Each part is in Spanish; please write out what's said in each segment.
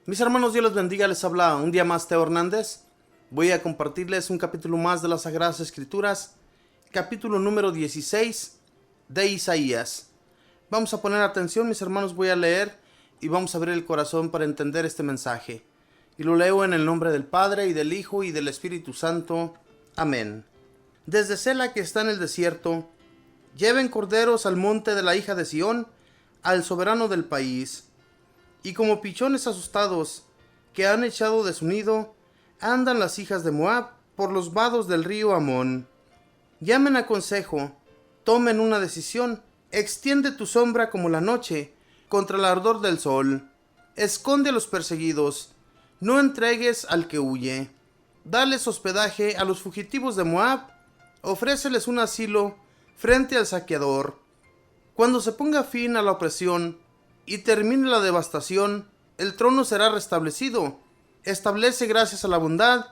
Mis hermanos, Dios les bendiga, les habla un día más Teo Hernández. Voy a compartirles un capítulo más de las Sagradas Escrituras, capítulo número 16 de Isaías. Vamos a poner atención, mis hermanos, voy a leer y vamos a abrir el corazón para entender este mensaje. Y lo leo en el nombre del Padre, y del Hijo, y del Espíritu Santo. Amén. Desde Sela, que está en el desierto, lleven corderos al monte de la hija de Sión, al soberano del país. Y como pichones asustados que han echado de su nido, andan las hijas de Moab por los vados del río Amón. Llamen a consejo, tomen una decisión, extiende tu sombra como la noche contra el ardor del sol. Esconde a los perseguidos, no entregues al que huye. Dales hospedaje a los fugitivos de Moab, ofréceles un asilo frente al saqueador. Cuando se ponga fin a la opresión y termine la devastación, el trono será restablecido. Establece gracias a la bondad.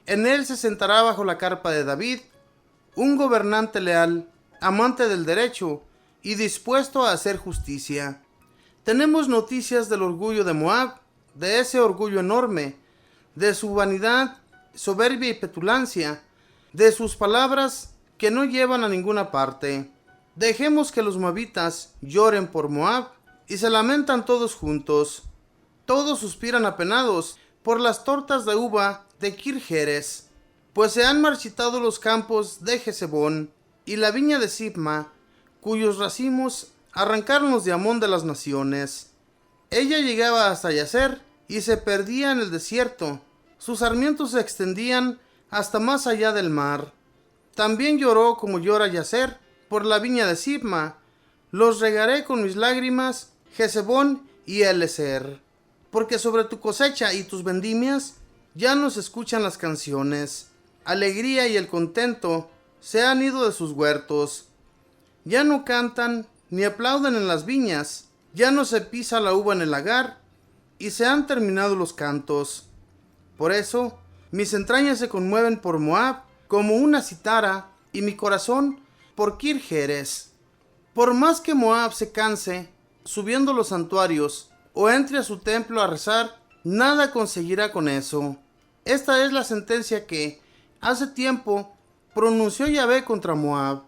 En él se sentará bajo la carpa de David, un gobernante leal, amante del derecho y dispuesto a hacer justicia. Tenemos noticias del orgullo de Moab, de ese orgullo enorme, de su vanidad, soberbia y petulancia, de sus palabras que no llevan a ninguna parte. Dejemos que los moabitas lloren por Moab y se lamentan todos juntos. Todos suspiran apenados por las tortas de uva de Kirjeres, pues se han marchitado los campos de Jezebón y la viña de Sibma, cuyos racimos arrancaron los de Amón de las naciones. Ella llegaba hasta Yazer y se perdía en el desierto. Sus sarmientos se extendían hasta más allá del mar. También lloró como llora Yazer por la viña de Sibma. Los regaré con mis lágrimas, Jezebón y Eleser, porque sobre tu cosecha y tus vendimias ya no se escuchan las canciones. Alegría y el contento se han ido de sus huertos. Ya no cantan ni aplauden en las viñas, ya no se pisa la uva en el lagar, y se han terminado los cantos. Por eso, mis entrañas se conmueven por Moab como una citara, y mi corazón por Kirjeres. Por más que Moab se canse subiendo los santuarios o entre a su templo a rezar, nada conseguirá con eso. Esta es la sentencia que hace tiempo pronunció Yahvé contra Moab.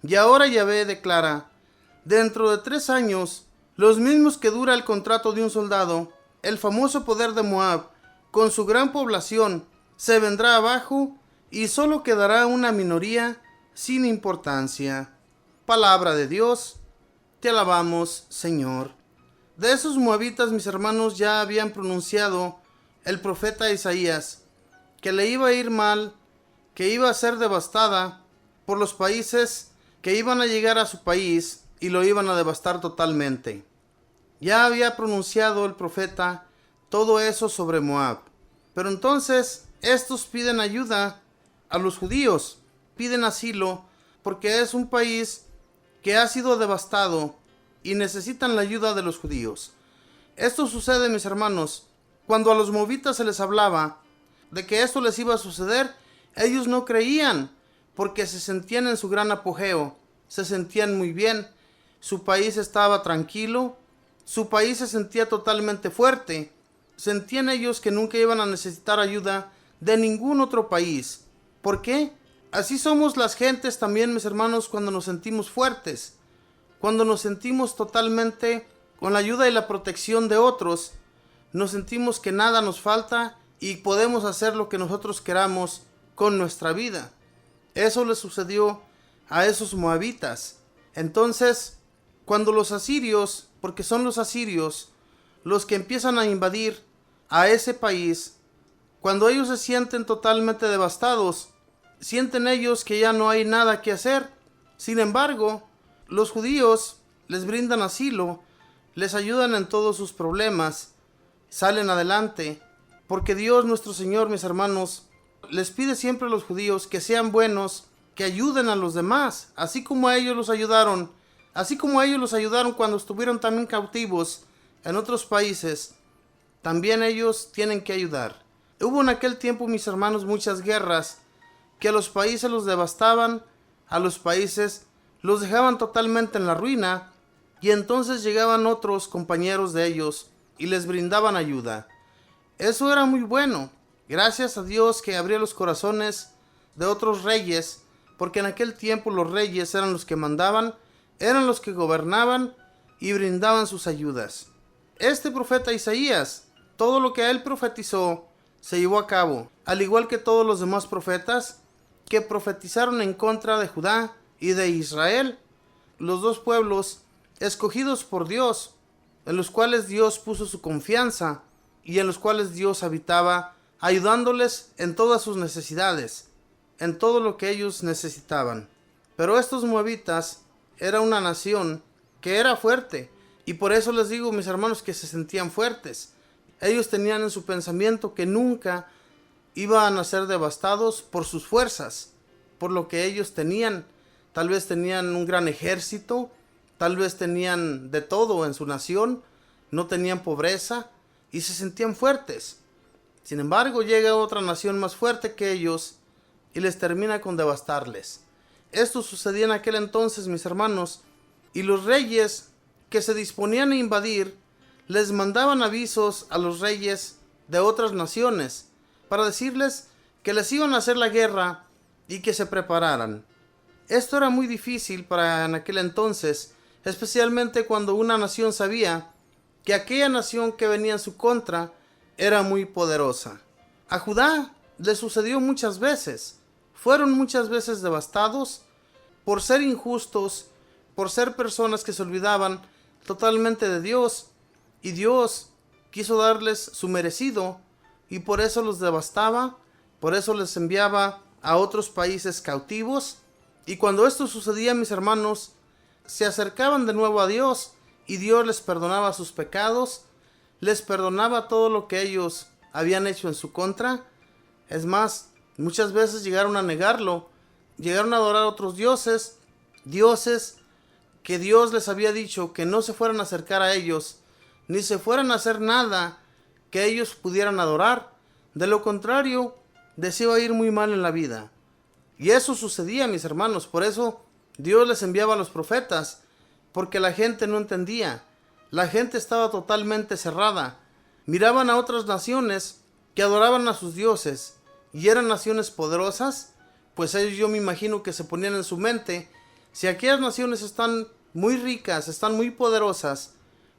Y ahora Yahvé declara: dentro de 3 años, los mismos que dura el contrato de un soldado, el famoso poder de Moab, con su gran población, se vendrá abajo y solo quedará una minoría sin importancia. Palabra de Dios. Te alabamos, Señor. De esos moabitas, mis hermanos, ya habían pronunciado el profeta Isaías que le iba a ir mal, que iba a ser devastada por los países que iban a llegar a su país y lo iban a devastar totalmente. Ya había pronunciado el profeta todo eso sobre Moab. Pero entonces estos piden ayuda a los judíos, piden asilo, porque es un país que ha sido devastado y necesitan la ayuda de los judíos. Esto sucede, mis hermanos, cuando a los moabitas se les hablaba de que esto les iba a suceder, ellos no creían, porque se sentían en su gran apogeo, se sentían muy bien, su país estaba tranquilo, su país se sentía totalmente fuerte, sentían ellos que nunca iban a necesitar ayuda de ningún otro país. ¿Por qué? Así somos las gentes también, mis hermanos, cuando nos sentimos fuertes, cuando nos sentimos totalmente con la ayuda y la protección de otros, nos sentimos que nada nos falta y podemos hacer lo que nosotros queramos con nuestra vida. Eso le sucedió a esos moabitas. Entonces, cuando los asirios, porque son los asirios los que empiezan a invadir a ese país, cuando ellos se sienten totalmente devastados, sienten ellos que ya no hay nada que hacer. Sin embargo, los judíos les brindan asilo, les ayudan en todos sus problemas, salen adelante, porque Dios nuestro Señor, mis hermanos, les pide siempre a los judíos que sean buenos, que ayuden a los demás, así como a ellos los ayudaron, cuando estuvieron también cautivos en otros países, también ellos tienen que ayudar. Hubo en aquel tiempo, mis hermanos, muchas guerras que a los países los devastaban, a los países los dejaban totalmente en la ruina, y entonces llegaban otros compañeros de ellos y les brindaban ayuda. Eso era muy bueno. Gracias a Dios que abría los corazones de otros reyes, porque en aquel tiempo los reyes eran los que mandaban, eran los que gobernaban y brindaban sus ayudas. Este profeta Isaías, todo lo que él profetizó, se llevó a cabo, al igual que todos los demás profetas que profetizaron en contra de Judá y de Israel, los dos pueblos escogidos por Dios, en los cuales Dios puso su confianza y en los cuales Dios habitaba, ayudándoles en todas sus necesidades, en todo lo que ellos necesitaban. Pero estos moabitas era una nación que era fuerte, y por eso les digo, mis hermanos, que se sentían fuertes. Ellos tenían en su pensamiento que nunca iban a ser devastados por sus fuerzas, por lo que ellos tenían. Tal vez tenían un gran ejército, tal vez tenían de todo en su nación, no tenían pobreza y se sentían fuertes. Sin embargo, llega otra nación más fuerte que ellos y les termina con devastarles. Esto sucedía en aquel entonces, mis hermanos, y los reyes que se disponían a invadir les mandaban avisos a los reyes de otras naciones para decirles que les iban a hacer la guerra y que se prepararan. Esto era muy difícil para en aquel entonces, especialmente cuando una nación sabía que aquella nación que venía en su contra era muy poderosa. A Judá le sucedió muchas veces. Fueron muchas veces devastados por ser injustos, por ser personas que se olvidaban totalmente de Dios, y Dios quiso darles su merecido y por eso los devastaba, por eso les enviaba a otros países cautivos. Y cuando esto sucedía, mis hermanos, se acercaban de nuevo a Dios y Dios les perdonaba sus pecados, les perdonaba todo lo que ellos habían hecho en su contra. Es más, muchas veces llegaron a negarlo, llegaron a adorar a otros dioses, dioses que Dios les había dicho que no se fueran a acercar a ellos, ni se fueran a hacer nada que ellos pudieran adorar. De lo contrario, les iba a ir muy mal en la vida. Y eso sucedía, mis hermanos. Por eso Dios les enviaba a los profetas, porque la gente no entendía. La gente estaba totalmente cerrada. Miraban a otras naciones que adoraban a sus dioses y eran naciones poderosas, pues ellos, yo me imagino que se ponían en su mente: si aquellas naciones están muy ricas, están muy poderosas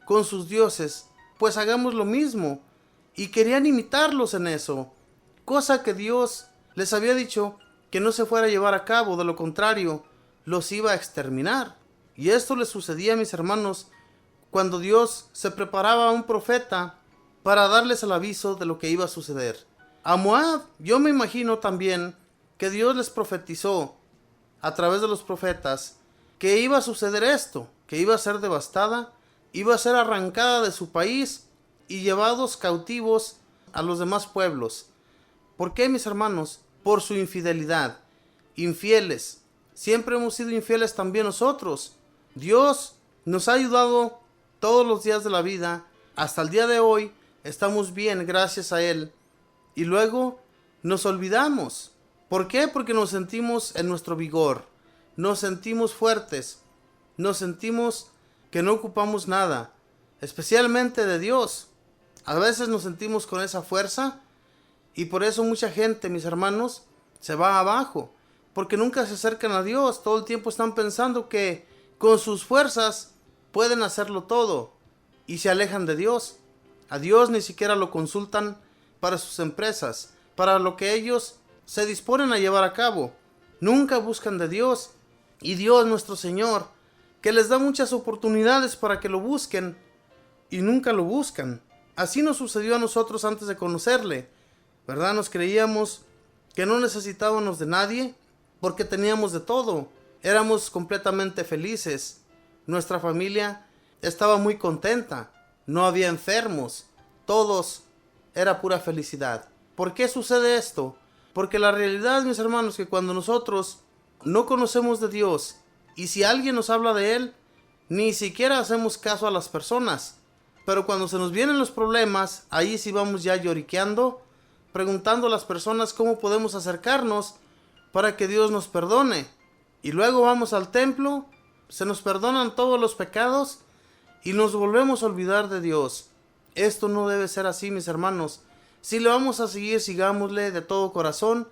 con sus dioses, pues hagamos lo mismo. Y querían imitarlos en eso, cosa que Dios les había dicho que no se fuera a llevar a cabo. De lo contrario, los iba a exterminar. Y esto les sucedía, mis hermanos, cuando Dios se preparaba a un profeta para darles el aviso de lo que iba a suceder. A Moab, yo me imagino también que Dios les profetizó a través de los profetas que iba a suceder esto, que iba a ser devastada, iba a ser arrancada de su país y llevados cautivos a los demás pueblos. ¿Por qué, mis hermanos? Por su infidelidad. Infieles. Siempre hemos sido infieles también nosotros. Dios nos ha ayudado todos los días de la vida. Hasta el día de hoy estamos bien gracias a Él. Y luego nos olvidamos. ¿Por qué? Porque nos sentimos en nuestro vigor. Nos sentimos fuertes. Nos sentimos que no ocupamos nada, especialmente de Dios. A veces nos sentimos con esa fuerza y por eso mucha gente, mis hermanos, se va abajo, porque nunca se acercan a Dios. Todo el tiempo están pensando que con sus fuerzas pueden hacerlo todo y se alejan de Dios. A Dios ni siquiera lo consultan para sus empresas, para lo que ellos se disponen a llevar a cabo. Nunca buscan de Dios, y Dios, nuestro Señor, que les da muchas oportunidades para que lo busquen y nunca lo buscan. Así nos sucedió a nosotros antes de conocerle, ¿verdad? Nos creíamos que no necesitábamos de nadie porque teníamos de todo. Éramos completamente felices. Nuestra familia estaba muy contenta. No había enfermos. Todos era pura felicidad. ¿Por qué sucede esto? Porque la realidad, mis hermanos, que cuando nosotros no conocemos de Dios y si alguien nos habla de Él, ni siquiera hacemos caso a las personas. Pero cuando se nos vienen los problemas, ahí sí vamos ya lloriqueando, preguntando a las personas cómo podemos acercarnos para que Dios nos perdone. Y luego vamos al templo, se nos perdonan todos los pecados y nos volvemos a olvidar de Dios. Esto no debe ser así, mis hermanos. Si le vamos a seguir, sigámosle de todo corazón,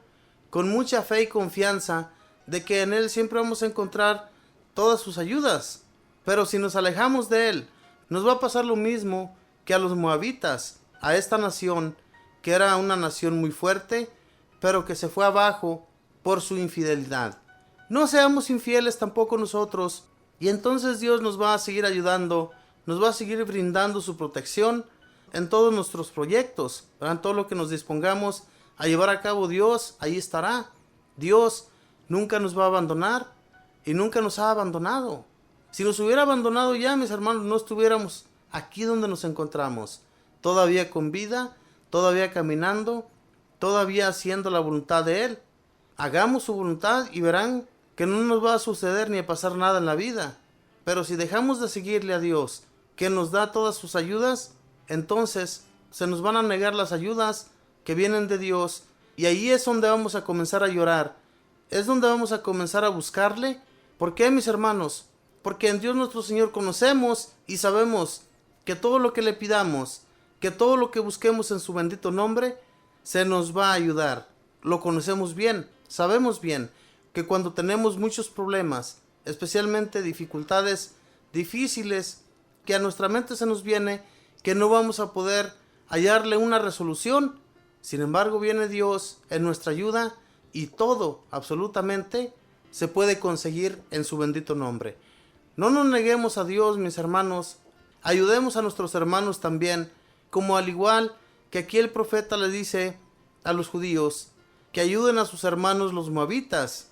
con mucha fe y confianza de que en Él siempre vamos a encontrar todas sus ayudas. Pero si nos alejamos de Él, nos va a pasar lo mismo que a los moabitas, a esta nación, que era una nación muy fuerte, pero que se fue abajo por su infidelidad. No seamos infieles tampoco nosotros, y entonces Dios nos va a seguir ayudando, nos va a seguir brindando su protección en todos nuestros proyectos, en todo lo que nos dispongamos a llevar a cabo. Dios ahí estará. Dios nunca nos va a abandonar y nunca nos ha abandonado. Si nos hubiera abandonado ya, mis hermanos, no estuviéramos aquí donde nos encontramos, todavía con vida, todavía caminando, todavía haciendo la voluntad de Él. Hagamos su voluntad y verán que no nos va a suceder ni a pasar nada en la vida. Pero si dejamos de seguirle a Dios, que nos da todas sus ayudas, entonces se nos van a negar las ayudas que vienen de Dios, y ahí es donde vamos a comenzar a llorar, es donde vamos a comenzar a buscarle. ¿Por qué, mis hermanos? Porque en Dios nuestro Señor conocemos y sabemos que todo lo que le pidamos, que todo lo que busquemos en su bendito nombre, se nos va a ayudar. Lo conocemos bien, sabemos bien que cuando tenemos muchos problemas, especialmente dificultades difíciles, que a nuestra mente se nos viene, que no vamos a poder hallarle una resolución. Sin embargo, viene Dios en nuestra ayuda y todo, absolutamente, se puede conseguir en su bendito nombre. No nos neguemos a Dios, mis hermanos. Ayudemos a nuestros hermanos también, como al igual que aquí el profeta le dice a los judíos que ayuden a sus hermanos los moabitas,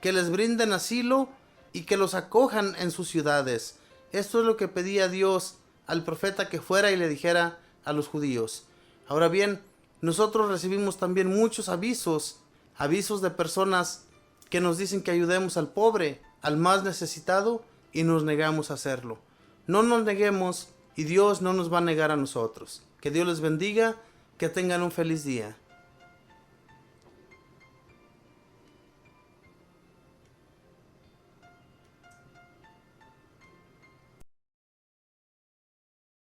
que les brinden asilo y que los acojan en sus ciudades. Esto es lo que pedía Dios al profeta, que fuera y le dijera a los judíos. Ahora bien, nosotros recibimos también muchos avisos de personas que nos dicen que ayudemos al pobre, al más necesitado, y nos negamos a hacerlo. No nos neguemos y Dios no nos va a negar a nosotros. Que Dios les bendiga, que tengan un feliz día.